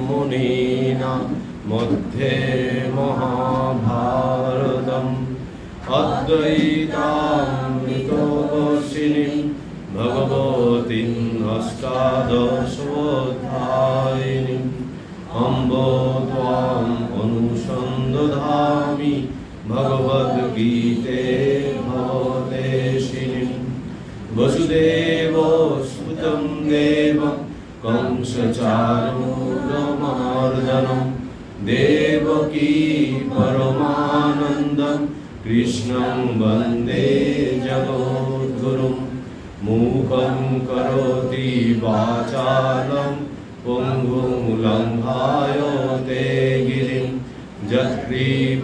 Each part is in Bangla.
मुनीना मध्ये महाभारतम् अद्वैतामृतवर्षिणीं भगवतीम् अष्टादशोऽध्यायिनीम् अम्ब त्वाम् अनुसन्दधामि भगवद्गीते भवदेशिनीम् वसुदेव सुतं देवं कंसचाणूरमर्दनं देवकी परमानन्दं कृष्णं वन्दे जगद्गुरुं मूकं करोति वाचालं पङ्गुं लङ्घयते गिरिं यत्कृपातमहं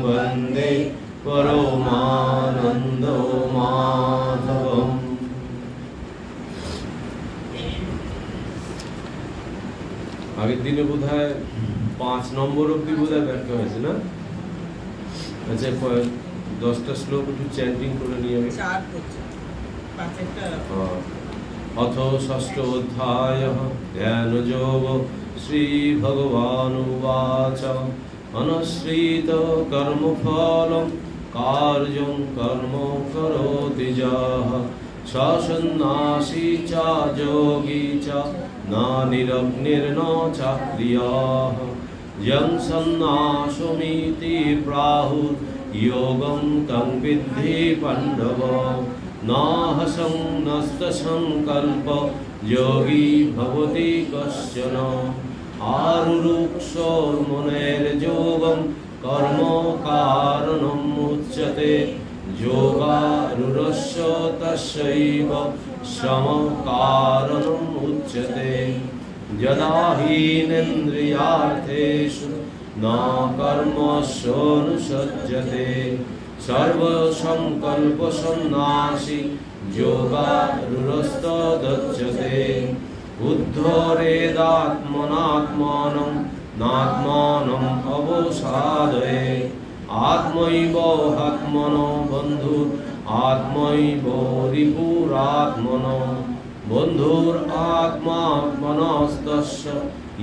वन्दे परमानन्दो माधवम्। আগের দিনে বোধহয় 5 নম্বর অবধি বোধহয় ব্যাখ্যা হয়েছে না? আচ্ছা 10টা শ্লোক একটু চ্যান্টিং করে নিয়ে আমি অথ ষষ্ঠ অধ্যায় ধ্যানযোগ শ্রী ভগবানুবাচ অনশ্রিত কর্মফলম কার্যং কর্ম করোতি যঃ স সন্ন্যাসী চ যোগী চ না নিরগ্নির্ন চাক্রিয়ঃ যং সন্ন্যাসমিতি প্রাহুঃ যোগং তং বিদ্ধি পাণ্ডব নাহ সংকল্প যোগী ভবতি কশ্চন আরুরুক্ষোর্মুনের্যোগং কর্ম কারণম উচ্যতে যোগারুরস্য তস্যৈব শ্রম কারণম উচ্যতে যদা হীনেন্দ্রিয়ার্থেষু না কর্মস্যোনুসজ্জতে সর্বসংকল্প সন্ন্যাসী যোগারুরস্তদচ্যতে উদ্ধরেদাত্মনাত্মাनं নাত্মাनं অবসাদয়ে আত্মৈব আত্মনো বন্ধুর আত্মৈব রিপুরাত্মনো বন্ধুর আত্মাত্মনস্তস্য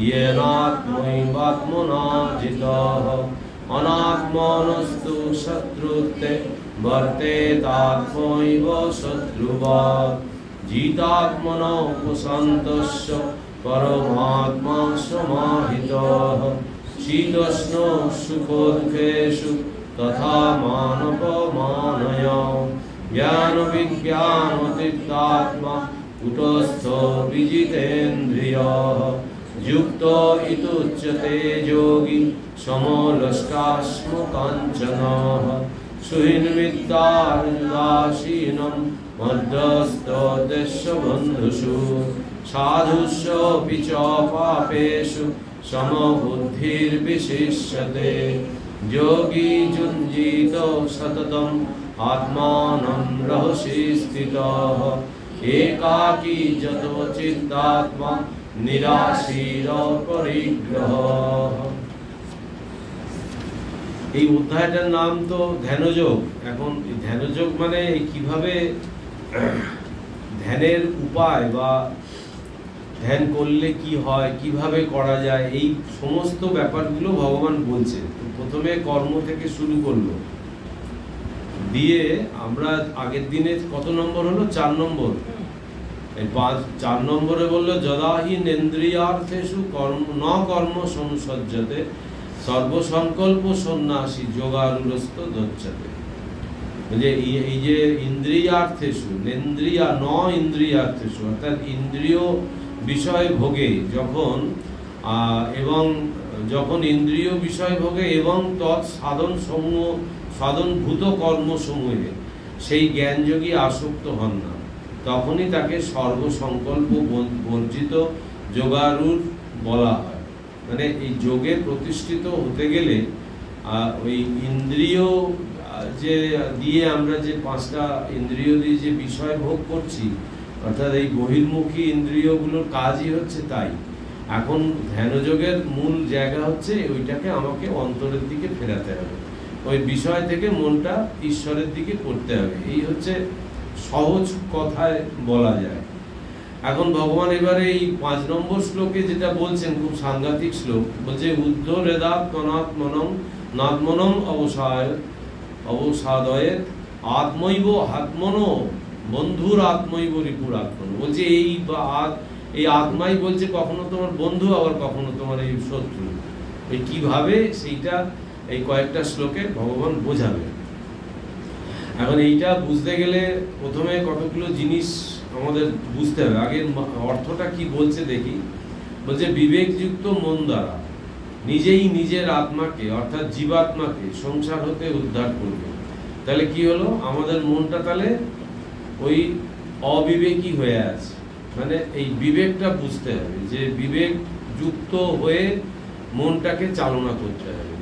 येनात्मैवात्मना जितः अनात्मनस्तु शत्रुत्वे वर्तेतात्मैव शत्रुवत् जितात्मनो उपशान्तस्य परमात्मा समाहितः शीतोष्ण सुखदुःखेषु तथा मानपमानय ज्ञानविज्ञानतीर्थात्मा कुटस्थो विजितेन्द्रियः युक्तो इत्युच्यते योगी समलोष्टाश्मकाञ्चनः सुहृन्मित्रार्युदासीनं मध्यस्थदेशबन्धुषु साधुष्वपि च पापेषु समबुद्धिर्विशिष्यते योगी युञ्जीतो सततम् आत्मानं रहसि स्थितः एकाकी जतो चित्तात्मा निराशीर परिग्रह। এই অধ্যায়টার নাম তো ধ্যানযোগ। এখন ধ্যানযোগ মানে কিভাবে ধ্যানের উপায় বা ধ্যান করলে কি হয়, কিভাবে করা যায়, এই সমস্ত ব্যাপারগুলো ভগবান বলছে। প্রথমে কর্ম থেকে শুরু করলো, দিয়ে আমরা আগের দিনে কত নম্বর হলো? 4 নম্বর। এই 4 নম্বরে বললো যদাহি নেন্দ্রিয়ার্থেষু কর্ম সংসজ্জতে সর্বসংকল্প সন্ন্যাসী যোগারুরস্ত দচ্যতে। যে এই যে ইন্দ্রিয়ার্থেষু ইন্দ্রিয়ার্থেষু অর্থাৎ ইন্দ্রিয় বিষয় ভোগে যখন ইন্দ্রিয় বিষয় ভোগে এবং সাধনভূত কর্মসমূহে সেই জ্ঞানযোগী আসক্ত হন না, তখনই তাকে সর্বসংকল্প বর্জিত যোগারুর বলা হয়। মানে এই যোগে প্রতিষ্ঠিত হতে গেলে ওই ইন্দ্রিয় যে দিয়ে আমরা যে 5টা ইন্দ্রিয় দিয়ে যে বিষয় ভোগ করছি, অর্থাৎ এই বহির্মুখী ইন্দ্রিয়গুলোর কাজই হচ্ছে তাই। এখন ধ্যানযোগের মূল জায়গা হচ্ছে ওইটাকে আমাকে অন্তরের দিকে ফেরাতে হবে, ওই বিষয় থেকে মনটা ঈশ্বরের দিকে করতে হবে। এই হচ্ছে সহজ কথায় বলা যায়। এখন ভগবান এবারে এই 5 নম্বর শ্লোকে যেটা বলছেন, খুব সাংঘাতিক শ্লোক, বলছে উদ্ধ রেদাত কনাত্মনম নাত্মনম অবসাদয়ে আত্মৈব আত্মনো বন্ধুর আত্মৈব রিপুর আত্মন। বলছে এই আত্মাই বলছে কখনো তোমার বন্ধু, আবার কখনো তোমার এই শত্রু। এই কিভাবে সেইটা এই কয়েকটা শ্লোকে ভগবান বোঝাবে। এখন এইটা বুঝতে গেলে প্রথমে কতগুলো জিনিস আমাদের বুঝতে হবে। আগে অর্থটা কি বলছে দেখি। বলছে বিবেকযুক্ত মন দ্বারা নিজেই নিজের আত্মাকে অর্থাৎ জীবাত্মাকে সংসার হতে উদ্ধার করবে। তাহলে কি হলো, আমাদের মনটা তাহলে ওই অবিবেকী হয়ে আছে। মানে এই বিবেকটা বুঝতে হবে, যে বিবেক যুক্ত হয়ে মনটাকে চালনা করতে হবে।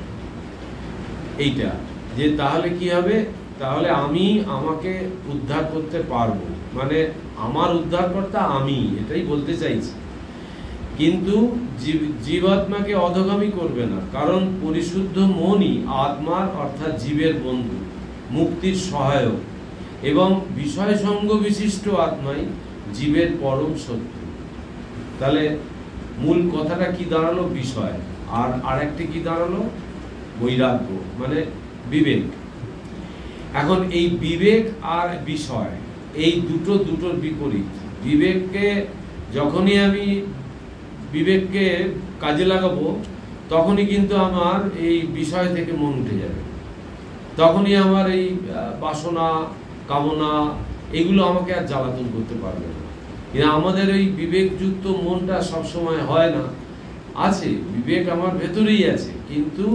এইটা যে তাহলে কি হবে, তাহলে আমি আমাকে উদ্ধার করতে পারবো, মানে আমার উদ্ধারকর্তা আমি, এটাই বলতে চাইছি। কিন্তু জীবাত্মাকে অধগামী করবে না, কারণ পরিশুদ্ধ মনই আত্মার অর্থাৎ জীবের বন্ধু, মুক্তির সহায়ক, এবং বিষয় সঙ্গ বিশিষ্ট আত্মাই জীবের পরম শত্রু। তাহলে মূল কথাটা কি দাঁড়ালো, বিষয়, আর আরেকটি কি দাঁড়ালো, বৈরাগ্য, মানে বিবেক। এখন এই বিবেক আর বিষয় এই দুটোর বিপরীত। বিবেককে যখনই আমি বিবেককে কাজে লাগাবো, তখনই কিন্তু আমার এই বিষয় থেকে মন উঠে যাবে, তখনই আমার এই বাসনা কামনা এগুলো আমাকে আর জ্বালাতন করতে পারবে না। কিন্তু আমাদের এই বিবেকযুক্ত মনটা সবসময় হয় না, আছে বিবেক আমার ভেতরেই আছে, কিন্তু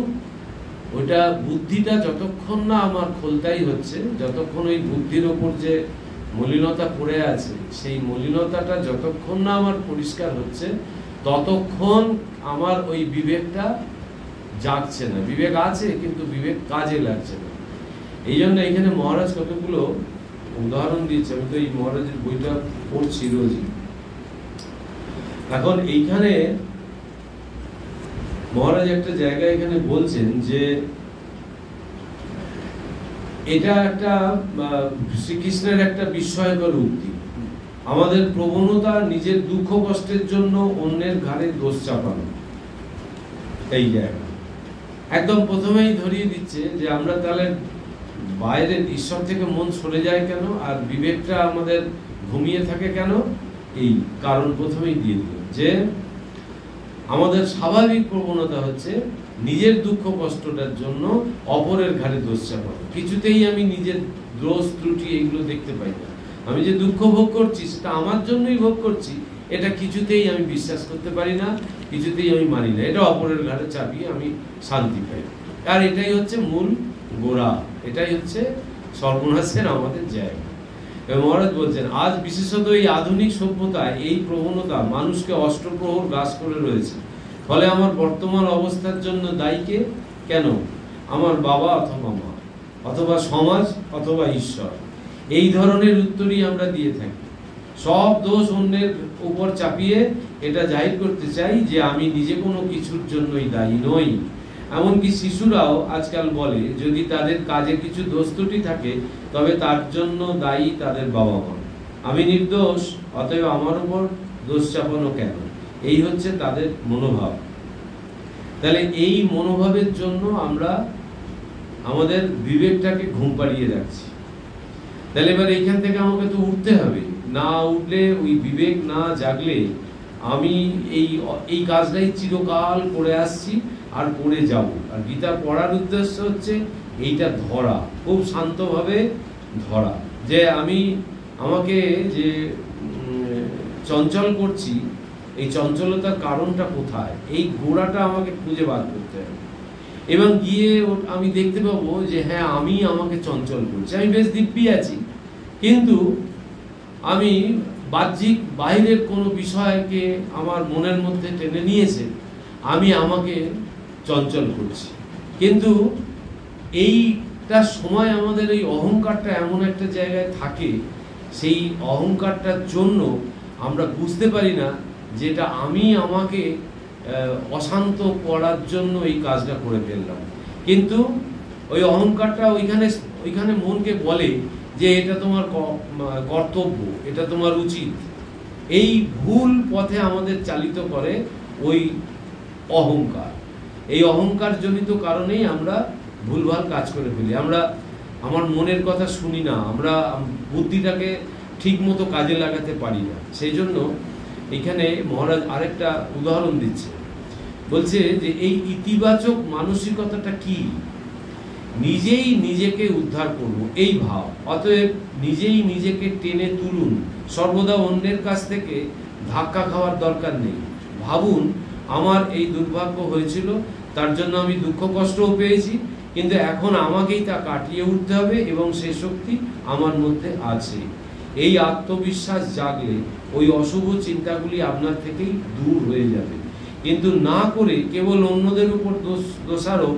ওইটা বুদ্ধিটা যতক্ষণ না আমার খোলতাই হচ্ছে, যতক্ষণ ওই বুদ্ধির ওপর যে মলিনতা পড়ে আছে, সেই মলিনতাটা যতক্ষণ না আমার পরিষ্কার হচ্ছে, ততক্ষণ আমার ওই বিবেকটা জাগছে না। বিবেক আছে কিন্তু বিবেক কাজে লাগছে না। এই জন্য এখানে মহারাজ কতগুলো উদাহরণ দিয়েছে। আমি তো এই মহারাজের বইটা পড়ছি রোজই। এখন এইখানে মহারাজ একটা জায়গায় এখানে বলছেন যে এটা একটা শ্রীকৃষ্ণের একটা বিস্ময়কর উক্তি। আমাদের প্রবণতা নিজের দুঃখ কষ্টের জন্য অন্যের ঘাড়ে দোষ চাপানো। এই জায়গা একদম প্রথমেই ধরিয়ে দিচ্ছে যে আমরা তাহলে বাইরের ঈশ্বর থেকে মন সরে যায় কেন, আর বিবেকটা আমাদের ঘুমিয়ে থাকে কেন। এই কারণ প্রথমেই দিয়ে দিল যে আমাদের স্বাভাবিক প্রবণতা হচ্ছে নিজের দুঃখ কষ্টটার জন্য অপরের ঘাড়ে দোষ চাপানো। কিছুতেই আমি নিজের দোষ ত্রুটি এগুলো দেখতে পাই না। আমি যে দুঃখ ভোগ করছি সেটা আমার জন্যই ভোগ করছি, এটা কিছুতেই আমি বিশ্বাস করতে পারি না, কিছুতেই আমি মানি না। এটা অপরের ঘাড়ে চাপিয়ে আমি শান্তি পাই। আর এটাই হচ্ছে মূল গোড়া, এটাই হচ্ছে সর্বনাশের আমাদের জায়গা। মহারাজ বলছেন আজ বিশেষত এই আধুনিক সভ্যতায় এই প্রবণতা মানুষকে অষ্টপ্রহর গ্রাস করে রয়েছে। ফলে আমার বর্তমান অবস্থার জন্য দায়ী কে? কেন? আমার বাবা অথবা মা, অথবা সমাজ, অথবা ঈশ্বর। এই ধরনের উত্তরই আমরা দিয়ে থাকি। সব দোষ অন্যের উপর চাপিয়ে এটা জাহির করতে চাই যে আমি নিজে কোনো কিছুর জন্যই দায়ী নই। এমনকি শিশুরাও আজকাল বলে যদি তাদের কাজে কিছু দোষ ত্রুটি থাকে তবে তার জন্য দায়ী তাদের বাবা মা। আমি নির্দোষ, অতএব আমার উপর দোষ চাপানো কেন? এই হচ্ছে তাদের মনোভাব। তাহলে এই মনোভাবের জন্য আমরা আমাদের বিবেকটাকে ঘুম পাড়িয়ে রাখছি। তাহলে এবার এইখান থেকে আমাকে তো উঠতে হবে, না উঠলে ওই বিবেক না জাগলে আমি এই কাজটাই চিরকাল করে আসছি আর করে যাব। আর গীতা পড়ার উদ্দেশ্য হচ্ছে এইটা ধরা, খুব শান্তভাবে ধরা, যে আমাকে যে চঞ্চল করছি, এই চঞ্চলতার কারণটা কোথায়, এই গোড়াটা আমাকে খুঁজে বার করতে হবে। এবং গিয়ে আমি দেখতে পাবো যে হ্যাঁ আমি আমাকে চঞ্চল করছি, আমি বেশ দিব্যি আছি, কিন্তু আমি বাহ্যিক বাইরের কোনো বিষয়কে আমার মনের মধ্যে টেনে নিয়েছে, আমি আমাকে চঞ্চল করছি। কিন্তু এইটা সময় আমাদের এই অহংকারটা এমন একটা জায়গায় থাকে, সেই অহংকারটার জন্য আমরা বুঝতে পারি না যেটা আমি আমাকে অশান্ত করার জন্য এই কাজটা করে ফেললাম। কিন্তু ওই অহংকারটা ওইখানে মনকে বলে যে এটা তোমার কর্তব্য, এটা তোমার উচিত, এই ভুল পথে আমাদের চালিত করে ওই অহংকার। এই অহংকার জনিত কারণেই আমরা ভুলভাল কাজ করে ফেলি। আমরা আমার মনের কথা শুনি না, আমরা বুদ্ধিটাকে ঠিক মতো কাজে লাগাতে পারি না। সেই জন্য এখানে মহারাজ আরেকটা উদাহরণ দিচ্ছে, বলছে যে এই ইতিবাচক মানসিকতাটা কি? নিজেই নিজেকে উদ্ধার করব এই ভাব। অতএব নিজেই নিজেকে টেনে তুলুন, সর্বদা অন্যের কাছ থেকে ধাক্কা খাওয়ার দরকার নেই। ভাবুন, আমার এই দুর্ভাগ্য হয়েছিল, তার জন্য আমি দুঃখ কষ্টও পেয়েছি, কিন্তু এখন আমাকেই তা কাটিয়ে উঠতে হবে এবং সে শক্তি আমার মধ্যে আছে। এই আত্মবিশ্বাস জাগলে ওই অশুভ চিন্তাগুলি আপনার থেকেই দূর হয়ে যাবে। কিন্তু না করে কেবল অন্যদের উপর দোষারোপ।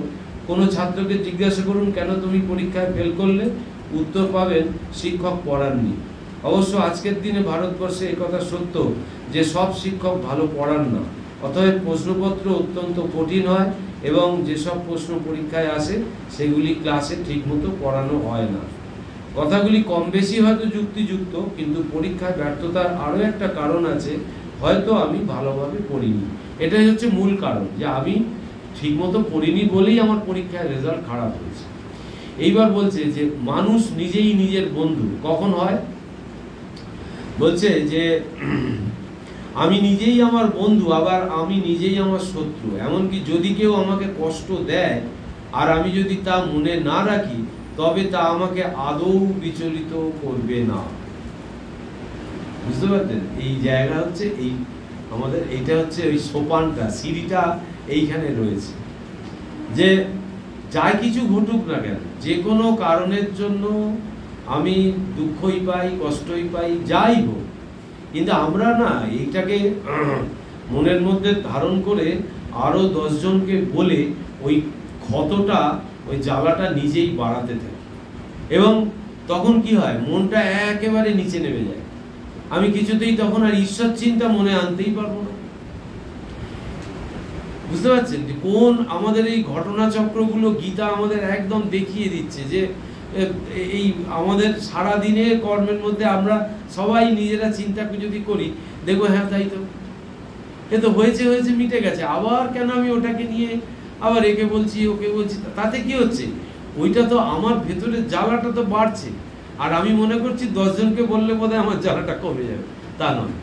কোনো ছাত্রকে জিজ্ঞাসা করুন, কেন তুমি পরীক্ষায় ফেল করলে? উত্তর পাবেন, শিক্ষক পড়াননি। অবশ্য আজকের দিনে ভারতবর্ষে একথা সত্য যে সব শিক্ষক ভালো পড়ান না। অতএব প্রশ্নপত্র অত্যন্ত কঠিন হয় এবং যেসব প্রশ্ন পরীক্ষায় আসে সেগুলি ক্লাসে ঠিকমতো পড়ানো হয় না। কথাগুলি কম বেশি হয়তো যুক্তিযুক্ত, কিন্তু পরীক্ষায় ব্যর্থতার আরও একটা কারণ আছে, হয়তো আমি ভালোভাবে পড়িনি। এটাই হচ্ছে মূল কারণ, যে আমি ঠিকমতো পড়িনি বলেই আমার পরীক্ষায় রেজাল্ট খারাপ হয়েছে। এইবার বলছে যে মানুষ নিজেই নিজের বন্ধু কখন হয়? বলছে যে আমি নিজেই আমার বন্ধু, আবার আমি নিজেই আমার শত্রু। এমনকি যদি কেউ আমাকে কষ্ট দেয় আর আমি যদি তা মনে না রাখি, তবে তা আমাকে আদৌ বিচলিত করবে না। বুঝতে পারতেন? এই জায়গা হচ্ছে এই আমাদের, এইটা হচ্ছে ওই সোপানটা, সিঁড়িটা এইখানে রয়েছে। যে যাই কিছু ঘটুক না কেন, যে কোনো কারণের জন্য আমি দুঃখই পাই, কষ্টই পাই, যাই হোক, কিন্তু আমরা না এইটাকে মনের মধ্যে ধারণ করে আরো 10 জনকে বলে ওই ক্ষতটা, ওই জ্বালাটা নিজেই বাড়াতে থাকি। এবং তখন কি হয়, মনটা একেবারে নিচে নেমে যায়। আমি কিছুতেই তখন আর ঈশ্বর চিন্তা মনে আনতেই পারবো না। বুঝতে পারছেন যে কোন আমাদের এই ঘটনা চক্রগুলো গীতা আমাদের একদম দেখিয়ে দিচ্ছে যে এই আমাদের সারা দিনের কর্মের মধ্যে আমরা সবাই নিজেরা চিন্তা যদি করি, দেখবো হ্যাঁ তাই তো, এ তো হয়েছে হয়েছে মিটে গেছে, আবার কেন আমি ওটাকে নিয়ে আবার একে বলছি ওকে বলছি, তাতে কি হচ্ছে? ওইটা তো আমার ভেতরের জ্বালাটা তো বাড়ছে, আর আমি মনে করছি 10 জনকে বললে বোধহয় আমার জ্বালাটা কমে যাবে। তা নয়,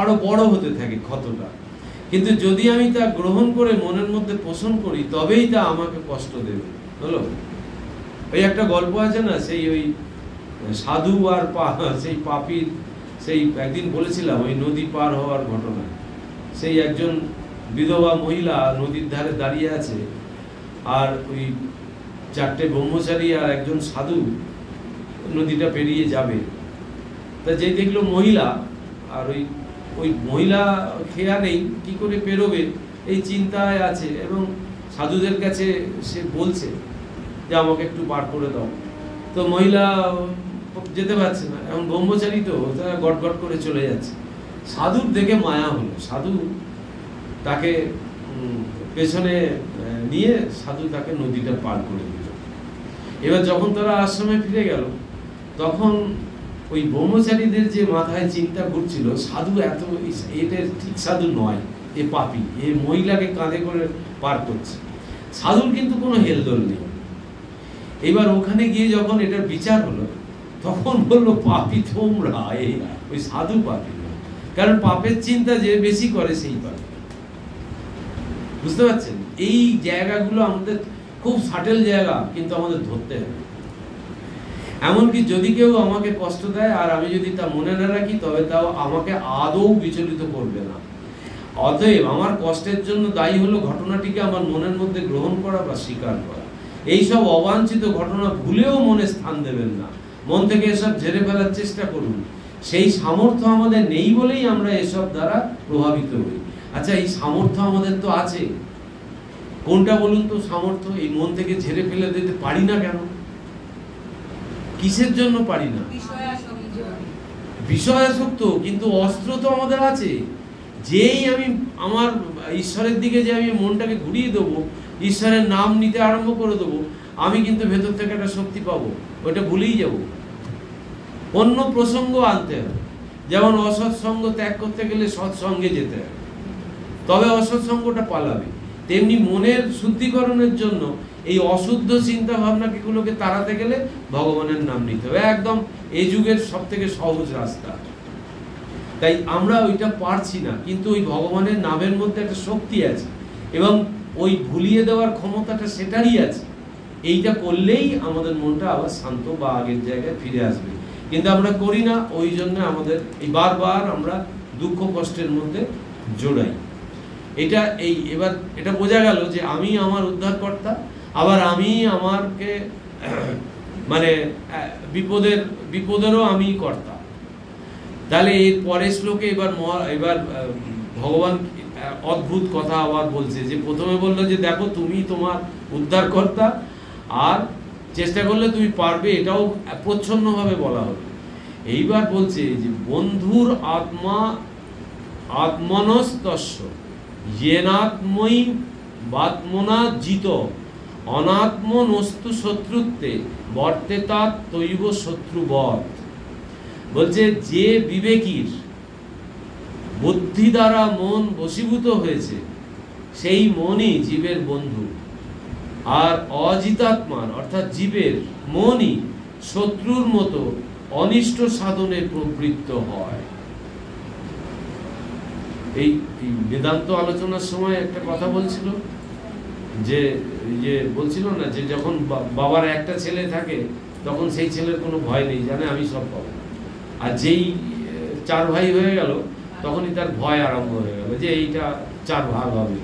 আরো বড় হতে থাকে ক্ষতটা। কিন্তু যদি আমি তা গ্রহণ করে মনের মধ্যে পোষণ করি, তবেই তা আমাকে কষ্ট দেবে। হলো ওই একটা গল্প আছে না, সেই ওই সাধু আর সেই পাপীর, সেই একদিন বলেছিলাম ওই নদী পার হওয়ার ঘটনা। সেই একজন বিধবা মহিলা নদীর ধারে দাঁড়িয়ে আছে, আর ওই 4টে ব্রহ্মচারী আর একজন সাধু নদীটা পেরিয়ে যাবে। তা যেই দেখলো মহিলা, আর ওই মহিলা খেয়া নেই, কি করে পেরোবে এই চিন্তায় আছে, এবং সাধুদের কাছে সে বলছে যে আমাকে একটু পার করে দাও। তো মহিলা যেতে পারছে না, এখন ব্রহ্মচারী তো তারা গটগট করে চলে যাচ্ছে। সাধুর দেখে মায়া হলো, সাধু তাকে পেছনে নিয়ে সাধু তাকে নদীটা পার করে দিল। এবার যখন তারা আশ্রমে ফিরে গেল, তখন ওই ব্রহ্মচারীদের যে মাথায় চিন্তা ঘুরছিল, সাধু এত এটা ঠিক সাধু নয়, এ পাপী, এ মহিলাকে কাঁধে করে পার করছে। সাধুর কিন্তু কোনো হেলদোল নেই। এবার ওখানে গিয়ে যখন এটার বিচার হলো, তখন বললো পাপী তোমরা, ওই সাধু পাপী, কারণ পাপের চিন্তা যে বেশি করে সেই পাপী। বুঝতে পারছেন? এই জায়গাগুলো আমাদের খুব সাটেল জায়গা, কিন্তু আমাদের ধরতে হবে। এমনকি যদি কেউ আমাকে কষ্ট দেয় আর আমি যদি তা মনে না রাখি, তবে তাও আমাকে আদৌ বিচলিত করবে না। অতএব আমার কষ্টের জন্য দায়ী হলো ঘটনাটিকে আমার মনের মধ্যে গ্রহণ করা বা স্বীকার করা। এইসব অবাঞ্ছিত ঘটনা ভুলেও মনে স্থান দেবেন না, মন থেকে এসব ঝেড়ে ফেলার চেষ্টা করুন। সেই সামর্থ্য আমাদের নেই বলেই আমরা এসব দ্বারা প্রভাবিত হই। আচ্ছা, এই সামর্থ্য আমাদের তো আছে, কোনটা বলুন তো সামর্থ্য? এই মন থেকে ঝেড়ে ফেলে দিতে পারি না কেন? কিসের জন্য পারি না? বিষয়াসক্ত। কিন্তু অস্ত্র তো আমাদের আছে। যেই আমি আমার ঈশ্বরের দিকে যে আমি মনটাকে ঘুরিয়ে দেবো, ঈশ্বরের নাম নিতে আরম্ভ করে দেবো, আমি কিন্তু ভেতর থেকে একটা শক্তি পাবো, ওটা ভুলেই যাব। অন্য প্রসঙ্গ আনতে হবে। যেমন অসৎসঙ্গ ত্যাগ করতে গেলে সৎসঙ্গে যেতে হবে, তবে অসৎসঙ্গটা পালাবে। তেমনি মনের শুদ্ধিকরণের জন্য এই অশুদ্ধ চিন্তা ভাবনাগুলোকে তাড়াতে গেলে ভগবানের নাম নিতে হবে। একদম এই যুগের সব থেকে সহজ রাস্তা। তাই আমরা ওইটা পারছি না, কিন্তু ওই ভগবানের নামের মধ্যে একটা শক্তি আছে এবং ওই ভুলিয়ে দেওয়ার ক্ষমতাটা সেটারই আছে। এইটা করলেই আমাদের মনটা আবার শান্ত বা আগের জায়গায় ফিরে আসবে, কিন্তু আমরা করি না। ওই জন্য আমাদের এই বারবার আমরা দুঃখ কষ্টের মধ্যে জড়াই। এটা এবার এটা বোঝা গেল যে আমি আমার উদ্ধারকর্তা, আবার আমি আমারকে মানে বিপদেরও আমি কর্তা। তাহলে এর পরের শ্লোকে এবার ভগবান অদ্ভুত কথা আবার বলছে, যে প্রথমে বললো যে দেখো তুমি তোমার উদ্ধারকর্তা, আর চেষ্টা করলে তুমি পারবে, এটাও প্রচ্ছন্নভাবে বলা হলো। এইবার বলছে যে বন্ধুর আত্মনস্তস্য येनात्मयि बात्मना जित अनात्मनस्तु शत्रुत्वे बर्तेतात तैव शत्रुवत्। বলছে যে বিবেকীর বুদ্ধি দ্বারা মন বশীভূত হয়েছে সেই মনই জীবের বন্ধু, আর অজিতাত্মার অর্থাৎ জীবের মনই শত্রুর মতো অনিষ্ট সাধনে প্রবৃত্ত হয়। এই বেদান্ত আলোচনার সময় একটা কথা বলছিল, যে বলছিল না যে যখন বাবার একটা ছেলে থাকে তখন সেই ছেলের কোনো ভয় নেই, জানে আমি সব পাবো। আর যেই 4 ভাই হয়ে গেল তখনই তার ভয় আরম্ভ হয়ে গেল যে এইটা 4 ভাগ হবে।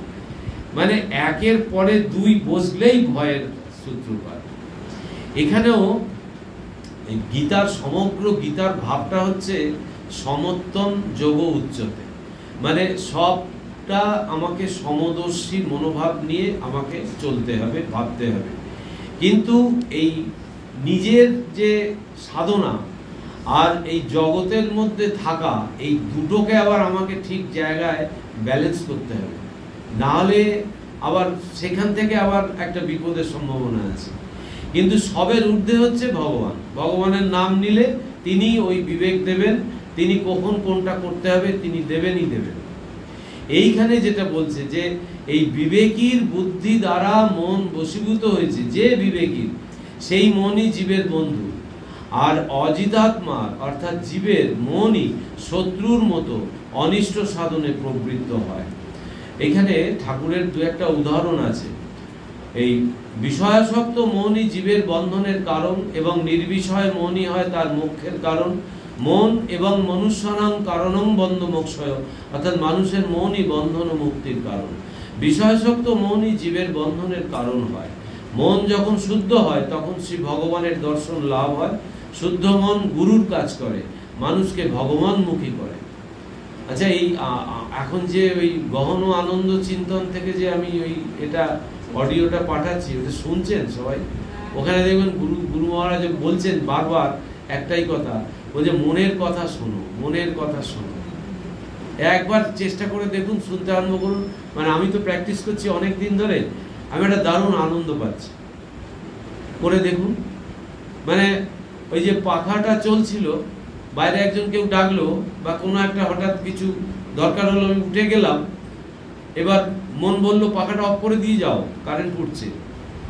মানে একের পরে 2 বসলেই ভয়ের সূত্রপাত। এখানেও গীতার সমগ্র গীতার ভাবটা হচ্ছে সমত্তম যোগ উচ্চতে, মানে সবটা আমাকে সমদর্শী মনোভাব নিয়ে আমাকে চলতে হবে, ভাবতে হবে। কিন্তু এই নিজের যে সাধনা আর এই জগতের মধ্যে থাকা, এই দুটোকে আবার আমাকে ঠিক জায়গায় ব্যালেন্স করতে হবে, নাহলে আবার সেখান থেকে আবার একটা বিপদের সম্ভাবনা আছে। কিন্তু সবের ঊর্ধ্বে হচ্ছে ভগবান। ভগবানের নাম নিলে তিনি ওই বিবেক দেবেন, তিনি কখন কোনটা করতে হবে তিনি দেবেনই দেবেন। এইখানে যেটা বলছে যে এই বিবেকীর বুদ্ধি দ্বারা মন বশীভূত হয়েছে, যে বিবেকীর সেই মনই জীবের বন্ধু, আর অজিতাত্মার অর্থাৎ জীবের মনই শত্রুর মতো অনিষ্ট সাধনে প্রবৃত্ত হয়। এখানে ঠাকুরের 2-1টা উদাহরণ আছে। এই বিষয়াসক্ত মনই জীবের বন্ধনের কারণ এবং নির্বিষয় মনই হয় তার মোক্ষের কারণ। মন এবং মনুষ্যানাং কারণং বন্ধ মোক্ষয়, অর্থাৎ মানুষের মনই বন্ধন ও মুক্তির কারণ। বিষয়াসক্ত মনই জীবের বন্ধনের কারণ হয়। মন যখন শুদ্ধ হয় তখন শ্রী ভগবানের দর্শন লাভ হয়। শুদ্ধ মন গুরুর কাজ করে, মানুষকে ভগবানমুখী করে। আচ্ছা, এই এখন যে ওই গহন আনন্দ চিন্তন থেকে যে আমি ওই এটা অডিওটা পাঠাচ্ছি, ওটা শুনছেন সবাই? ওখানে দেখবেন গুরু মহারাজ বলছেন বারবার একটাই কথা, বলছে মনের কথা শোনো, মনের কথা শোনো। একবার চেষ্টা করে দেখুন, শুনতে আরম্ভ করুন। মানে আমি তো প্র্যাকটিস করছি অনেক দিন ধরে, আমি একটা দারুণ আনন্দ পাচ্ছি। করে দেখুন, মানে ওই যে পাখাটা চলছিল, বাইরে একজন কেউ ডাকলো বা কোনো একটা হঠাৎ কিছু দরকার হলো, আমি উঠে গেলাম, এবার মন বললো পাখাটা অফ করে দিয়ে যাও, কারেন্ট উঠছে,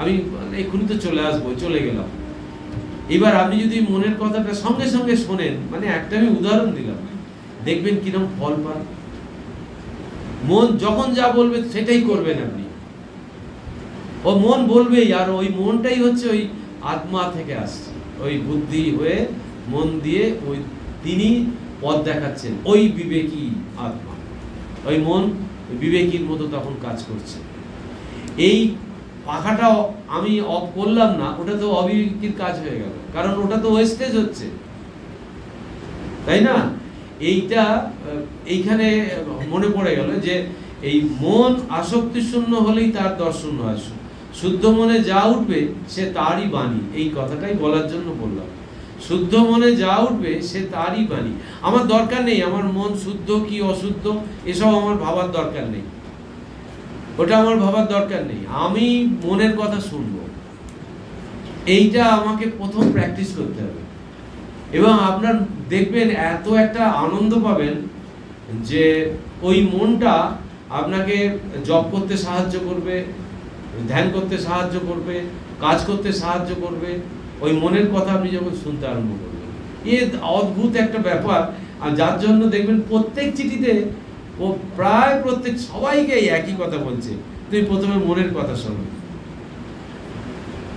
আমি এক্ষুনি তো চলে আসবো, চলে গেলাম। এবার আপনি যদি মনের কথাটা সঙ্গে সঙ্গে শোনেন, মানে একটা আমি উদাহরণ দিলাম, দেখবেন কিরকম ফল পান। মন যখন যা বলবে সেটাই করবেন আপনি, ও মন বলবেই, আর ওই মনটাই হচ্ছে ওই আত্মা থেকে আসছে, ওই বুদ্ধি হয়ে মন দিয়ে ওই তিনি পথ দেখাচ্ছেন, ওই বিবেকী আত্মা, ওই মন বিবেকীর মতো তখন কাজ করছে। এই পাখাটা আমি অফ করলাম না, ওটা তো অবিবেকীর কাজ হয়ে গেল, কারণ ওটা তো ওয়েস্টেজ হচ্ছে, তাই না? এইখানে মনে পড়ে গেল যে এই মন আসক্তি শূন্য হলেই তার দর্শন হয়। শুদ্ধ মনে যা উঠবে সে তারই বাণী, এই কথাটাই বলার জন্য বললাম। শুদ্ধ মনে যা উঠবে সে তারই বাণী। আমার দরকার নেই আমার মন শুদ্ধ কি অশুদ্ধ, এসব আমার ভাবার দরকার নেই, ওটা আমার ভাবার দরকার নেই। আমি মনের কথা শুনবো, এইটা আমাকে প্রথম প্র্যাকটিস করতে হবে। এবং আপনার দেখবেন এত একটা আনন্দ পাবেন যে ওই মনটা আপনাকে জব করতে সাহায্য করবে, ধ্যান করতে সাহায্য করবে, কাজ করতে সাহায্য করবে। ওই মনের কথা আপনি যখন শুনতে আরম্ভ করবেন, এ অদ্ভুত একটা ব্যাপার। আর যার জন্য দেখবেন প্রত্যেক চিঠিতে ও প্রায় প্রত্যেক সবাইকে একই কথা বলছে, তুমি প্রথমে মনের কথা শোনো,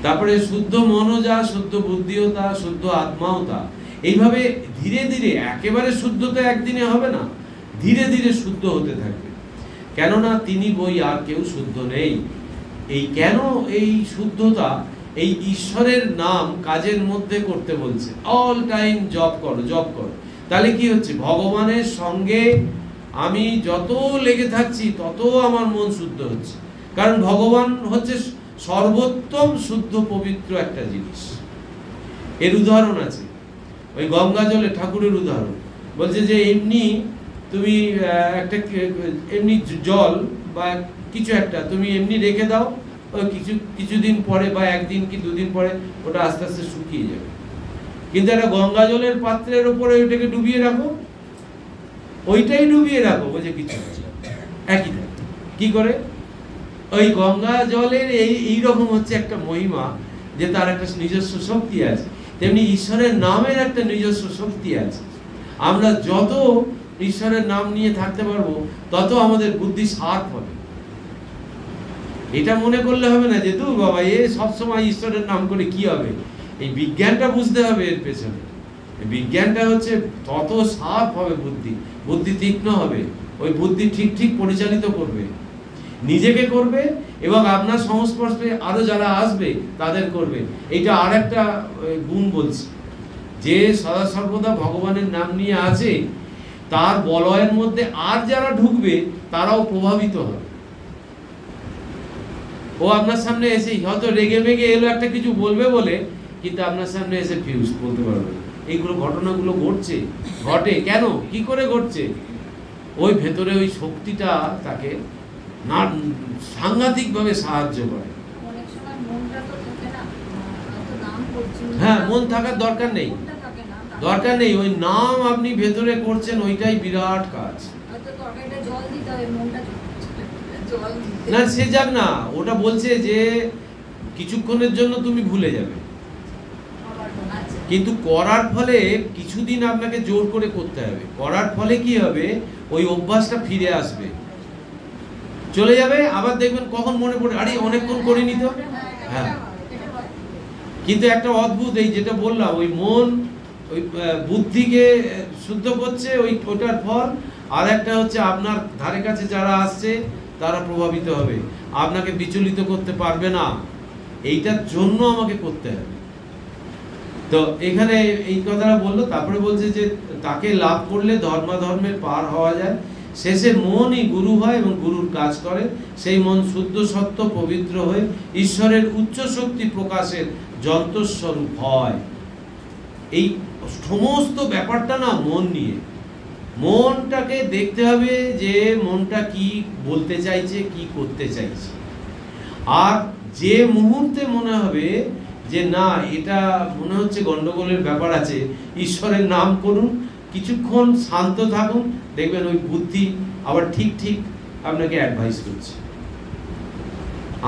তারপরে শুদ্ধ মনও যা, শুদ্ধ বুদ্ধিও তা, শুদ্ধ আত্মাও তা। এইভাবে ধীরে ধীরে, একেবারে শুদ্ধতা একদিনে হবে না, ধীরে ধীরে শুদ্ধ হতে থাকবে। কেননা তিনি বই আর কেউ শুদ্ধ নেই। এই কেন এই শুদ্ধতা, এই ঈশ্বরের নাম কাজের মধ্যে করতে বলছে। অল টাইম জব করো, জব করো। তাহলে কি হচ্ছে, ভগবানের সঙ্গে আমি যত লেগে থাকছি তত আমার মন শুদ্ধ হচ্ছে। কারণ ভগবান হচ্ছে সর্বোত্তম শুদ্ধ পবিত্র একটা জিনিস। এর উদাহরণ আছে ওই গঙ্গা জলে, ঠাকুরের উদাহরণ বলছে যে এমনি তুমি একটা এমনি জল বা কিছু একটা তুমি এমনি রেখে দাও, ওই কিছুদিন পরে বা একদিন কি দুদিন পরে ওটা আস্তে আস্তে শুকিয়ে যাবে। কিন্তু একটা গঙ্গা জলের পাত্রের উপরে ওইটাকে ডুবিয়ে রাখো, ওইটাই ডুবিয়ে রাখো, বুঝে কিছু একই থাকে। কি করে? ওই গঙ্গা জলের এইরকম হচ্ছে একটা মহিমা, যে তার একটা নিজস্ব শক্তি আছে। তেমনি ঈশ্বরের নামের একটা নিজস্ব শক্তি আছে। আমরা যত ঈশ্বরের নাম নিয়ে থাকতে পারবো তত আমাদের বুদ্ধি শার্প হবে। এটা মনে করলে হবে না যে দূর বাবা, এ সবসময় ঈশ্বরের নাম করে কি হবে। এই বিজ্ঞানটা বুঝতে হবে এর পেছনে। বিজ্ঞানটা হচ্ছে তত শার্প হবে বুদ্ধি, বুদ্ধি তীক্ষ্ণ হবে। ওই বুদ্ধি ঠিক ঠিক পরিচালিত করবে, নিজেকে করবে এবং আপনার সংস্পর্শে আরো যারা আসবে তাদের করবে। এটা আর একটা গুণ বলছি, যে সদা সর্বদা ভগবানের নাম নিয়ে আছে, তার বলয়ের মধ্যে আর যারা ঢুকবে তারাও প্রভাবিত হবে। ও আপনার সামনে এসে হয়তো রেগে মেগে এলো একটা কিছু বলবে বলে, কিন্তু আপনার সামনে এসে ফিউজ বলতে পারবে না। এইগুলো ঘটনাগুলো ঘটছে, ঘটে কেন, কি করে ঘটছে? ওই ভেতরে ওই শক্তিটা তাকে না সাংঘাতিকভাবে সাহায্য করে। হ্যাঁ, মন থাকার দরকার নেই, দরকার নেই। ওই নাম আপনি ভেতরে করছেন, ওইটাই বিরাট কাজ। না সে যাক না, ওটা বলছে যে কিছুক্ষণের জন্য তুমি ভুলে যাবে, কিন্তু করার ফলে কিছুদিন আপনাকে জোর করে করতে হবে। করার ফলে কি হবে, ওই অভ্যাসটা ফিরে আসবে, চলে যাবে। আবার দেখবেন কখন মনে পড়ে, আরে অনেকক্ষণ করিনি তো। হ্যাঁ, কিন্তু একটা অদ্ভুত, এই যেটা বললাম, ওই মন ওই বুদ্ধিকে শুদ্ধ করছে, ওইটার ফল। আর একটা হচ্ছে আপনার ধারে কাছে যারা আসছে তারা প্রভাবিত হবে, আপনাকে বিচলিত করতে পারবে না। এইটার জন্য আমাকে করতে হবে। তো এখানে এই কথাটা বললো, তারপরে বলছে যে তাকে লাভ করলে ধর্মাধর্মের পার হওয়া যায়। শেষে মনই গুরু হয় এবং গুরুর কাজ করে। সেই মন শুদ্ধ সত্য পবিত্র হয়ে ঈশ্বরের উচ্চ শক্তি প্রকাশের যন্ত্রস্বরূপ হয়। এই সমস্ত ব্যাপারটা না মন নিয়ে। মনটাকে দেখতে হবে যে মনটা কি বলতে চাইছে, কি করতে চাইছে। আর যে মুহূর্তে মনে হবে যে না, এটা মনে হচ্ছে গন্ডগোলের ব্যাপার আছে, ঈশ্বরের নাম করুন, কিছুক্ষণ শান্ত থাকুন, দেখবেন ওই বুদ্ধি আবার ঠিক ঠিক আপনাকে অ্যাডভাইস করছে।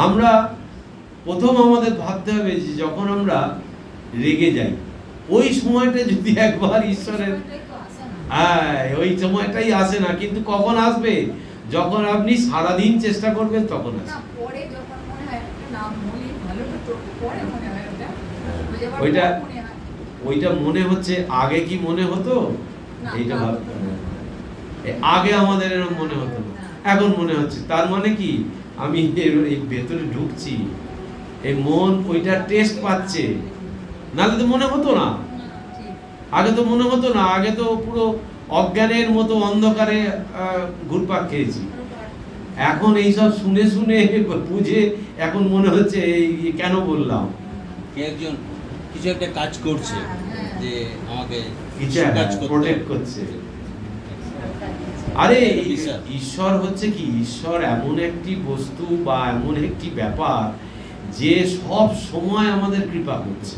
আমরা প্রথম আমাদের ভাবতে হবে যে যখন আমরা রেগে যাই, ওই সময়টা যদি একবার ঈশ্বরের, ওই সময়টাই আসে না। কিন্তু কখন আসবে? যখন আপনি সারাদিন চেষ্টা করবেন তখন আসবে। ওইটা মনে হচ্ছে, আগে কি মনে হতো এইটা ভাবতে হবে। আগে আমাদের এরকম মনে হতো না, এখন মনে হচ্ছে। তার মানে কি, আমি এই ভেতরে ঢুকছি, এই মন ওইটা টেস্ট পাচ্ছে। নাহলে তো মনে হতো না, আগে তো মনে হতো না। আগে তো পুরো অজ্ঞানের মতো অন্ধকারে ঘুরপাক খেয়েছি। এখন এইসব শুনে শুনে বুঝে এখন মনে হচ্ছে এই কেন বললাম। একজন কিছু একটা কাজ করছে, যে আমাকে কিছু প্রোটেক্ট করছে। আরে ঈশ্বর হচ্ছে কি, ঈশ্বর এমন একটি বস্তু বা এমন একটি ব্যাপার যে সব সময় আমাদের কৃপা করছে।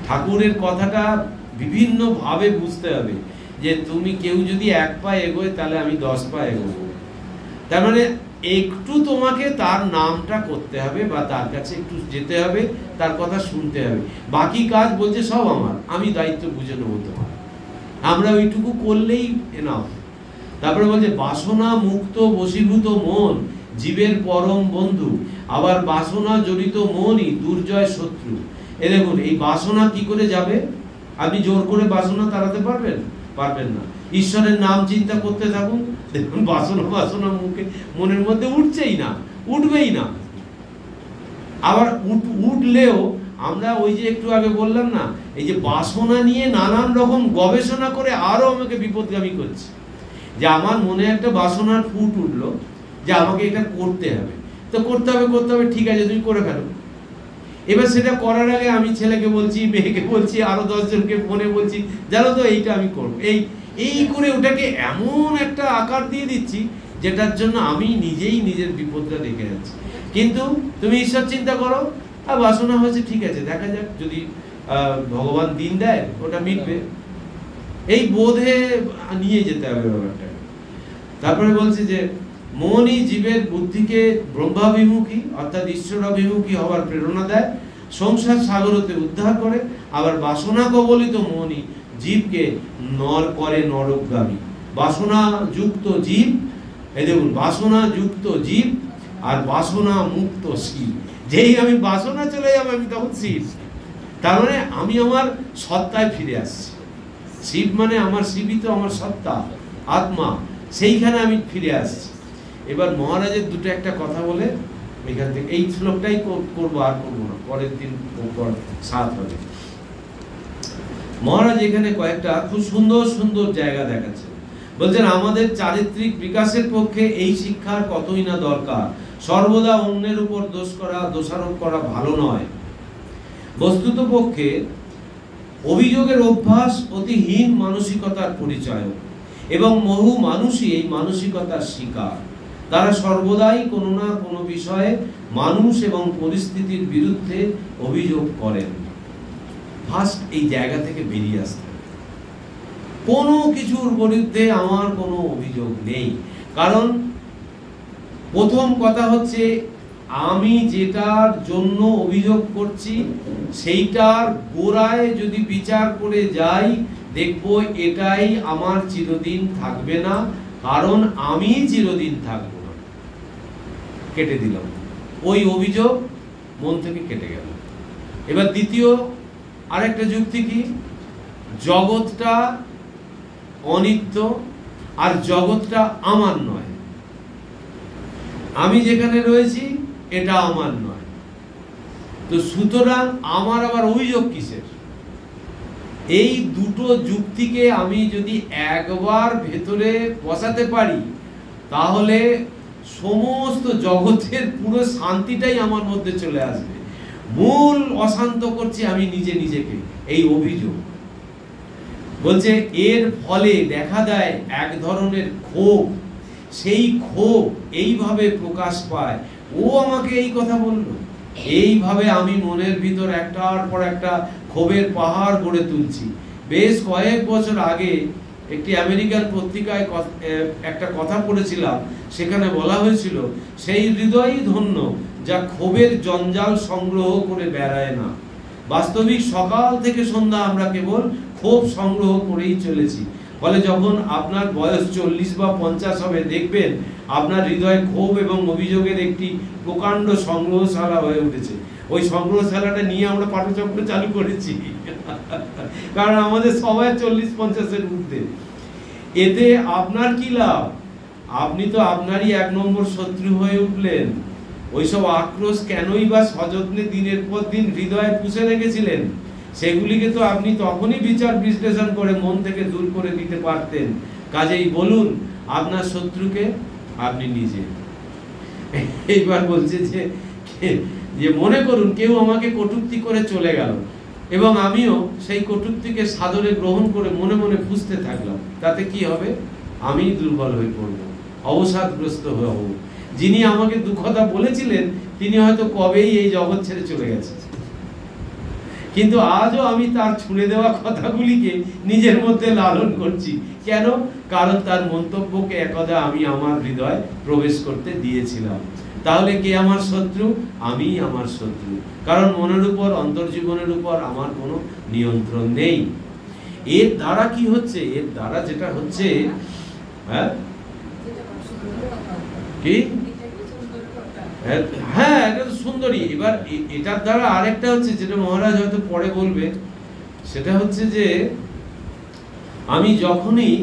ঠাকুরের কথাটা বিভিন্ন ভাবে বুঝতে হবে, যে তুমি কেউ যদি 1 পা এগোয় তাহলে আমি 10 পা এগোবো। তার মানে একটু তোমাকে তার নামটা করতে হবে, বা তার কাছে একটু যেতে হবে, তার কথা শুনতে হবে। বাকি কাজ বলছে সব আমার, আমি দায়িত্ব বুঝে নেবো তোমার, আমরা ওইটুকু করলেই এনাফ। তারপরে বলছে বাসনা মুক্ত বশীভূত মন জীবের পরম বন্ধু, আবার বাসনা জড়িত মনই দুর্জয় শত্রু। এ দেখুন, এই বাসনা কি করে যাবে? আপনি জোর করে বাসনা তাড়াতে পারবেন? পারবেন না। ঈশ্বরের নাম চিন্তা করতে থাকুন, দেখুন বাসনা মুখে মনের মধ্যে উঠছেই না, উঠবেই না। আবার উঠলেও আমরা ওই যে একটু আগে বললাম না, এই যে বাসনা নিয়ে নানান রকম গবেষণা করে আরো আমাকে বিপদগামী করছে, যে আমার মনে একটা বাসনার ফুট উঠলো যে আমাকে এটা করতে হবে, তো করতে হবে, ঠিক আছে তুমি করে ফেলো। এবার সেটা করার আগে আমি ছেলেকে বলছি, মেয়েকে বলছি, আরো 10 জনকে ফোনে বলছি, জানো তো এইটা আমি করবো, এই করে ওটাকে এমন একটা আকার দিয়ে দিচ্ছি যেটার জন্য আমি নিজেই নিজের বিপদটা দেখে যাচ্ছি। কিন্তু তুমি ঈশ্বর চিন্তা করো, আর বাসনা হয়েছে, ঠিক আছে দেখা যাক, যদি ভগবান দিন দেয় ওটা মিটবে, এই বোধে নিয়ে যেতে হবে ব্যাপারটা। তারপরে বলছে যে মনই জীবের বুদ্ধিকে ব্রহ্মাভিমুখী অর্থাৎ ঈশ্বরাভিমুখী হওয়ার প্রেরণা দেয়, সংসার সাগর হতে উদ্ধার করে। আবার বাসনা কবলিত মনই জীবকে নরকগামী। বাসনা যুক্ত জীব, এই দেখুন, বাসনা যুক্ত জীব আর বাসনা মুক্ত শিব। যেই আমি বাসনা চলে যাবো আমি তখন শিব, তার মানে আমি আমার সত্তায় ফিরে আসছি। শিব মানে আমার শিবই তো আমার সত্তা, আত্মা, সেইখানে আমি ফিরে আসছি। এবার মহারাজের দুটো একটা কথা বলে এখান থেকে এই শ্লোকটাই করবো, আর করবো না, পরের দিন 7 হবে। মহারাজ এখানে কয়েকটা খুব সুন্দর সুন্দর জায়গা দেখাচ্ছে। বলছেন আমাদের চারিত্রিক বিকাশের পক্ষে এই শিক্ষার কতই না দরকার। সর্বদা অন্যের উপর দোষারোপ করা ভালো নয়। বস্তুত পক্ষে অভিযোগের অভ্যাস অতিহীন মানসিকতার পরিচয়, এবং বহু মানুষই এই মানসিকতার শিকার। তারা সর্বদাই কোনো না কোনো বিষয়ে মানুষ এবং পরিস্থিতির বিরুদ্ধে অভিযোগ করেন। ফার্স্ট এই জায়গা থেকে বেরিয়ে আসতে হবে, কোনো কিছুর বিরুদ্ধে আমার কোনো অভিযোগ নেই। কারণ প্রথম কথা হচ্ছে, আমি যেটার জন্য অভিযোগ করছি সেইটার গোড়ায় যদি বিচার করে যাই, দেখবো এটাই আমার চিরদিন থাকবে না, কারণ আমি চিরদিন থাকবো না। কেটে দিলাম, ওই অভিযোগ মন থেকে কেটে গেল। এবার দ্বিতীয় আরেকটা যুক্তি কি, জগৎটা অনিত্য আর জগৎটা আমার নয়, আমি যেখানে রয়েছি এটা আমার নয়, তো সুতরাং আমার আবার অভিযোগ কিসের? এই দুটো যুক্তিকে আমি যদি একবার ভেতরে বসাতে পারি, তাহলে সমস্ত জগতের পুরো শান্তিটাই আমার মধ্যে চলে আসবে। মূল অশান্ত করছি আমি নিজেকে, এই অভিযোগ। বলছে এর ফলে দেখা দেয় এক ধরনের ক্ষোভ, সেই ক্ষোভ এইভাবে প্রকাশ পায়। ও আমাকে এই কথা বললো, এইভাবে আমি মনের ভিতর একটার পর একটা ক্ষোভের পাহাড় গড়ে তুলছি। বেশ কয়েক বছর আগে একটি আমেরিকান পত্রিকায় একটা কথা পড়েছিলাম, সেখানে বলা হয়েছিল সেই হৃদয়ই ধন্য যা ক্ষোভের জঞ্জাল সংগ্রহ করে বেড়ায় না। বাস্তবিক সকাল থেকে সন্ধ্যা আমরা কেবল ক্ষোভ সংগ্রহ করেই চলেছি। ফলে যখন আপনার বয়স 40 বা 50 হবে, দেখবেন আপনার হৃদয়ে ক্ষোভ এবং অভিযোগের একটি প্রকাণ্ড সংগ্রহশালা হয়ে উঠেছে। ওই সংগ্রহশালাটা নিয়ে আমরা পাঠচক্র চালু করেছি, কারণ আমাদের সবাই 40-50-এর ঊর্ধ্বে। এতে আপনার কি লাভ? আপনি তো আপনারই 1 নম্বর শত্রু হয়ে উঠলেন। ওইসব আক্রোশ কেনই বা সযত্নে দিনের পর দিন হৃদয়ে পুষে রেখেছিলেন? সেগুলিকে তো আপনি তখনই বিচার বিশ্লেষণ করে মন থেকে দূর করে দিতে পারতেন। কাজেই বলুন, আপনার শত্রুকে আপনি নিজে। এইবার বলছে যে মনে করুন কেউ আমাকে কটূক্তি করে চলে গেল, এবং আমিও সেই কটূক্তিকে সাদরে গ্রহণ করে মনে মনে বুঝতে থাকলাম। তাতে কি হবে? আমি দুর্বল হয়ে পড়ব, অবসাদগ্রস্ত হব। যিনি আমাকে দুঃখতা বলেছিলেন তিনি হয়তো কবেই এই জগৎ ছেড়ে চলে গেছেন, কিন্তু আজও আমি তার ছুঁড়ে দেওয়া কথাগুলিকে নিজের মধ্যে লালন করছি। কেন? কারণ তার মন্তব্যকে একদা আমি আমার হৃদয়ে প্রবেশ করতে দিয়েছিলাম। তাহলে কে আমার শত্রু? আমি আমার শত্রু, কারণ মনের উপর, অন্তর্জীবনের উপর আমার কোনো নিয়ন্ত্রণ নেই। এর দ্বারা কি হচ্ছে? এর দ্বারা যেটা হচ্ছে, হ্যাঁ কি, হ্যাঁ এটা তো সুন্দরী। এবার এটার দ্বারা আরেকটা হচ্ছে, যেটা মহারাজ হয়তো পরে বলবে, সেটা হচ্ছে যে আমি যখনই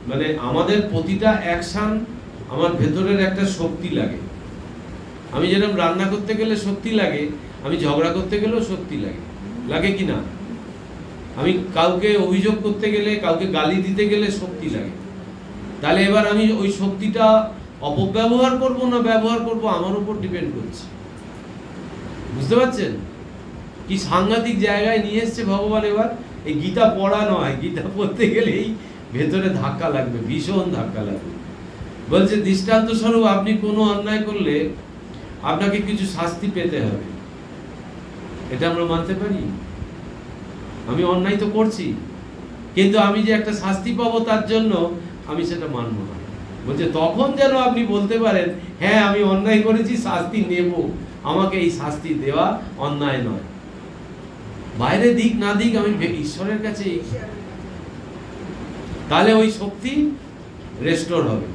মানে আমাদের প্রতিটা অ্যাকশন, আমার ভেতরের একটা শক্তি লাগে। আমি যেরকম রান্না করতে গেলে শক্তি লাগে, আমি ঝগড়া করতে গেলেও শক্তি লাগে, লাগে কি না? আমি কাউকে অভিযোগ করতে গেলে, কাউকে গালি দিতে গেলে শক্তি লাগে। তাহলে এবার আমি ওই শক্তিটা অপব্যবহার করব না ব্যবহার করব, আমার উপর ডিপেন্ড করছে। বুঝতে পারছেন কি সাংঘাতিক জায়গায় নিয়ে এসছে ভগবান? এবার এই গীতা পড়া নয়, গীতা পড়তে গেলেই ভেতরে ধাক্কা লাগবে, ভীষণ ধাক্কা লাগবে। বলছে দৃষ্টান্ত স্বরূপ আপনি কোনো অন্যায় করলে আপনাকে কিছু শাস্তি পেতে হবে, এটা আমরা মানতে পারি। আমি অন্যায় তো করছি, কিন্তু আমি যে একটা শাস্তি পাবো তার জন্য আমি সেটা মানব না। বলছে তখন যেন আপনি বলতে পারেন, হ্যাঁ আমি অন্যায় করেছি, শাস্তি নেব, আমাকে এই শাস্তি দেওয়া অন্যায় নয়। বাইরে দিক না দিক আমি ঈশ্বরের কাছে, তাহলে ওই শক্তি রেস্টোর হবে।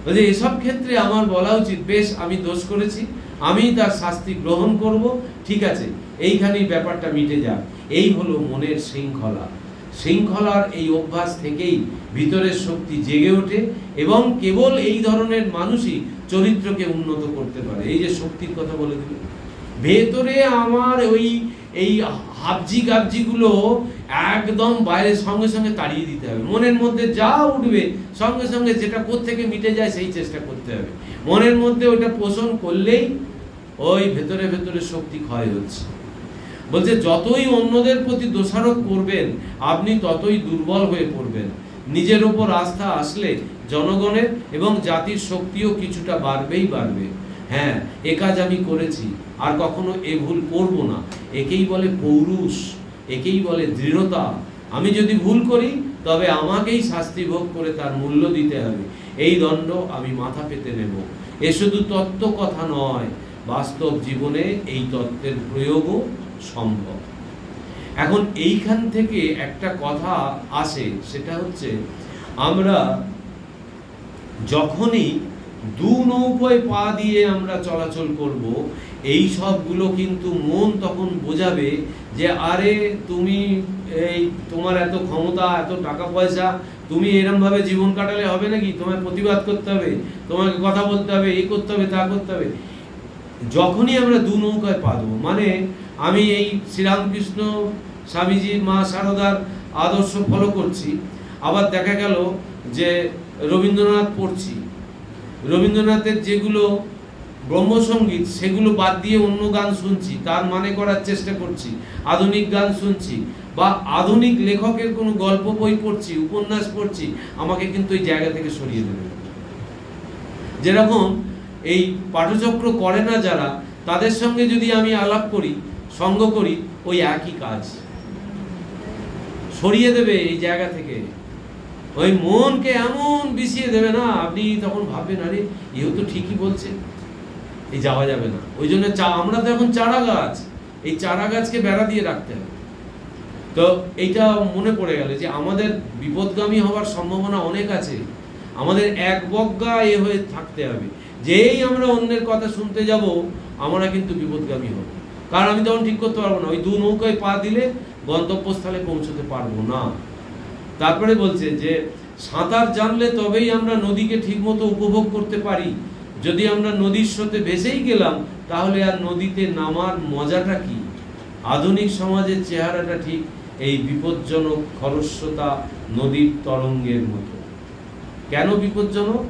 বলছে এসব ক্ষেত্রে আমার বলা উচিত, বেশ আমি দোষ করেছি, আমি তার শাস্তি গ্রহণ করব, ঠিক আছে, এইখানেই ব্যাপারটা মিটে যাক। এই হলো মনের শৃঙ্খলা। শৃঙ্খলার এই অভ্যাস থেকেই ভিতরের শক্তি জেগে ওঠে, এবং কেবল এই ধরনের মানুষই চরিত্রকে উন্নত করতে পারে। এই যে শক্তির কথা বলে দিল, ভেতরে আমার ওই এই হাবজি গাবজিগুলো একদম বাইরের সঙ্গে সঙ্গে তাড়িয়ে দিতে হবে। মনের মধ্যে যা উঠবে সঙ্গে সঙ্গে যেটা কোত্থেকে মিটে যায় সেই চেষ্টা করতে হবে। মনের মধ্যে ওইটা পোষণ করলেই ওই ভেতরে ভেতরে শক্তি ক্ষয় হচ্ছে। বলছে যতই অন্যদের প্রতি দোষারোপ করবেন আপনি ততই দুর্বল হয়ে পড়বেন। নিজের উপর আস্থা আসলে জনগণের এবং জাতির শক্তিও কিছুটা বাড়বেই বাড়বে। হ্যাঁ, এ কাজ আমি করেছি, আর কখনো এ ভুল করব না, একেই বলে পৌরুষ, একেই বলে দৃঢ়তা। আমি যদি ভুল করি তবে আমাকেই শাস্তি ভোগ করে তার মূল্য দিতে হবে, এই দণ্ড আমি মাথা পেতে নেব। এ শুধু তত্ত্ব কথা নয়, বাস্তব জীবনে এই তত্ত্বের প্রয়োগও সম্ভব। এখন এইখান থেকে একটা কথা আসে, সেটা হচ্ছে আমরা যখনই দু নৌকোয় পা দিয়ে আমরা চলাচল করব, এই সবগুলো কিন্তু মন তখন বোঝাবে যে আরে তুমি এই তোমার এত ক্ষমতা, এত টাকা পয়সা, তুমি এরম ভাবে জীবন কাটালে হবে নাকি? তোমায় প্রতিবাদ করতে হবে, তোমাকে কথা বলতে হবে, এই করতে হবে, তা করতে হবে। যখনই আমরা দু নৌকায় পা দেবো, মানে আমি এই শ্রীরামকৃষ্ণ স্বামীজি, মা শারদার আদর্শ ফলো করছি, আবার দেখা গেল যে রবীন্দ্রনাথ পড়ছি, রবীন্দ্রনাথের যেগুলো ব্রহ্মসঙ্গীত সেগুলো বাদ দিয়ে অন্য গান শুনছি, তার মানে করার চেষ্টা করছি, আধুনিক গান শুনছি, বা আধুনিক লেখকের কোনো গল্প বই পড়ছি, উপন্যাস পড়ছি, আমাকে কিন্তু এই জায়গা থেকে সরিয়ে দেবে। যেরকম এই পাঠচক্র করে না যারা, তাদের সঙ্গে যদি আমি আলাপ করি, সঙ্গ করি, ওই একই কাজ, সরিয়ে দেবে এই জায়গা থেকে, ওই মনকে এমন বিষিয়ে দেবে না, আপনি তখন ভাববেন আরে এও তো ঠিকই বলছে, এই যাওয়া যাবে না। ওই জন্য আমরা তো এখন চারা গাছ, এই চারা গাছকে বেড়া দিয়ে রাখতে হবে। তো এইটা মনে পড়ে গেল যে আমাদের বিপদগামী হওয়ার সম্ভাবনা অনেক আছে, আমাদের এক বজ্ঞা এ হয়ে থাকতে হবে। যেই আমরা অন্যের কথা শুনতে যাব আমরা কিন্তু বিপদগামী হব, কারণ আমি তখন ঠিক করতে পারবো না, ওই দু নৌকায় পা দিলে গন্তব্যস্থলে পৌঁছতে পারবো না। তারপরে বলছে যে সাঁতার জানলে তবেই আমরা নদীকে ঠিকমতো উপভোগ করতে পারি। যদি আমরা নদীর স্রোতে ভেসেই গেলাম তাহলে আর নদীতে নামার মজাটা কি? আধুনিক সমাজের চেহারাটা ঠিক এই বিপজ্জনক খরস্রোতা নদীর তরঙ্গের মতো। কেন বিপজ্জনক?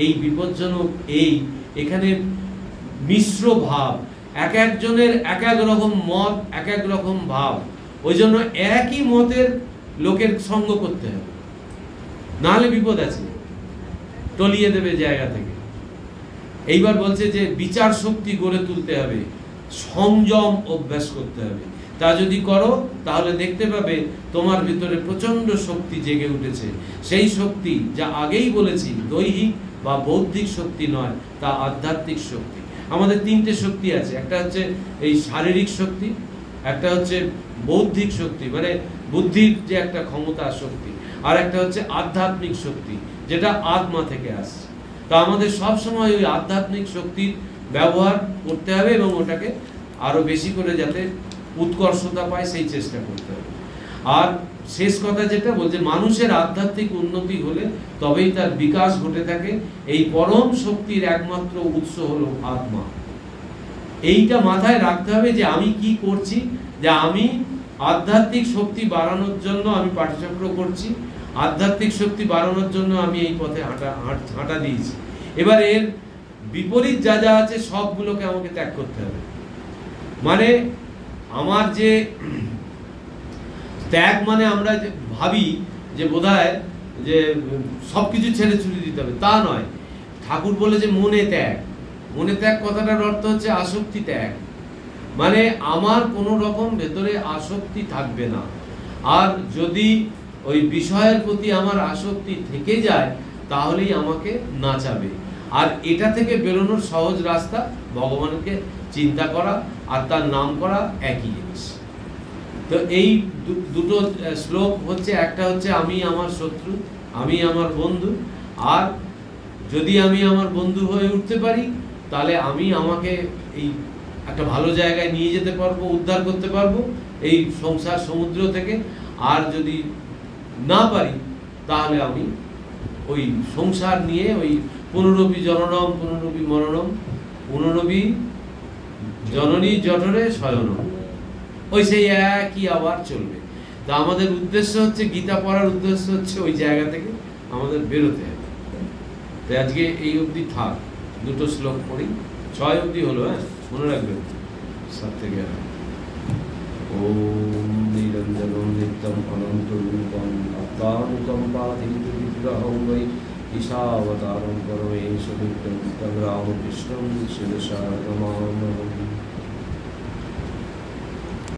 এই বিপজ্জনক এখানে মিশ্র ভাব, এক একজনের এক এক রকম মত, এক এক রকম ভাব। ওই জন্য একই মতের লোকের সঙ্গ করতে হবে, নাহলে বিপদ আছে, টলিয়ে দেবে জায়গা থেকে। এইবার বলছে যে বিচার শক্তি গড়ে তুলতে হবে, সংযম অভ্যাস করতে হবে। তা যদি করো তাহলে দেখতে পাবে তোমার ভিতরে প্রচণ্ড শক্তি জেগে উঠেছে। সেই শক্তি যা আগেই বলেছি দৈহিক বা বৌদ্ধিক শক্তি নয়, তা আধ্যাত্মিক শক্তি। আমাদের তিনটে শক্তি আছে, একটা হচ্ছে এই শারীরিক শক্তি, একটা হচ্ছে বৌদ্ধিক শক্তি মানে বুদ্ধির যে একটা ক্ষমতা শক্তি, আর একটা হচ্ছে আধ্যাত্মিক শক্তি যেটা আত্মা থেকে আসছে। তা আমাদের সব সময় ওই আধ্যাত্মিক শক্তির ব্যবহার করতে হবে এবং ওটাকে আরো বেশি করে যাতে উৎকর্ষতা পায় সেই চেষ্টা করতে হবে। আর শেষ কথা যেটা বলছে, মানুষের আধ্যাত্মিক উন্নতি হলে তবেই তার বিকাশ ঘটে থাকে। এই পরম শক্তির একমাত্র উৎস হলো আত্মা। এইটা মাথায় রাখতে হবে যে আমি কি করছি, যে আমি আধ্যাত্মিক শক্তি বাড়ানোর জন্য আমি পাঠচক্র করছি, আধ্যাত্মিক শক্তি বাড়ানোর জন্য আমি এই পথে হাঁটা দিয়েছি। এবার এর বিপরীত যা যা আছে সবগুলোকে আমাকে ত্যাগ করতে হবে। মানে আমার যে ত্যাগ মানে আমরা যে ভাবি যে বোধহয় যে সবকিছু ছেড়ে ছুড়ে দিতে হবে, তা নয়। ঠাকুর বলে যে মনে ত্যাগ, মনে ত্যাগ কথাটার অর্থ হচ্ছে আসক্তি ত্যাগ। মানে আমার কোনো রকম ভেতরে আসক্তি থাকবে না। আর যদি ওই বিষয়ের প্রতি আমার আসক্তি থেকে যায় তাহলেই আমাকে নাচাবে। আর এটা থেকে বেরোনোর সহজ রাস্তা ভগবানকে চিন্তা করা আর তার নাম করা, একই জিনিস। তো এই দুটো শ্লোক হচ্ছে, একটা হচ্ছে আমি আমার শত্রু, আমি আমার বন্ধু। আর যদি আমি আমার বন্ধু হয়ে উঠতে পারি তাহলে আমি আমাকে এই একটা ভালো জায়গায় নিয়ে যেতে পারবো, উদ্ধার করতে পারবো এই সংসার সমুদ্র থেকে। আর যদি না পারি তাহলে আমি ওই সংসার নিয়ে ওই পুনরপি জননম পুনরপি মরণম পুনরপি জননী জঠরে শয়নম, ওই সেই একই আবার চলবে। তা আমাদের উদ্দেশ্য হচ্ছে, গীতা পড়ার উদ্দেশ্য হচ্ছে ওই জায়গা থেকে আমাদের বেরোতে হবে। তাই আজকে এই অবধি থাক, দুটো শ্লোক পড়ি, 6 অবধি হলো। হ্যাঁ, মনে রাখবেন 7 থেকে। ওম নিরঞ্জনম নিত্যম অনন্ত রূপম আত্মানুকম্পাতীত বিগ্রহং বৈ ঈশাবতারং পরমেশ বিক্রম রামকৃষ্ণং শিরসা নমাম্যহম।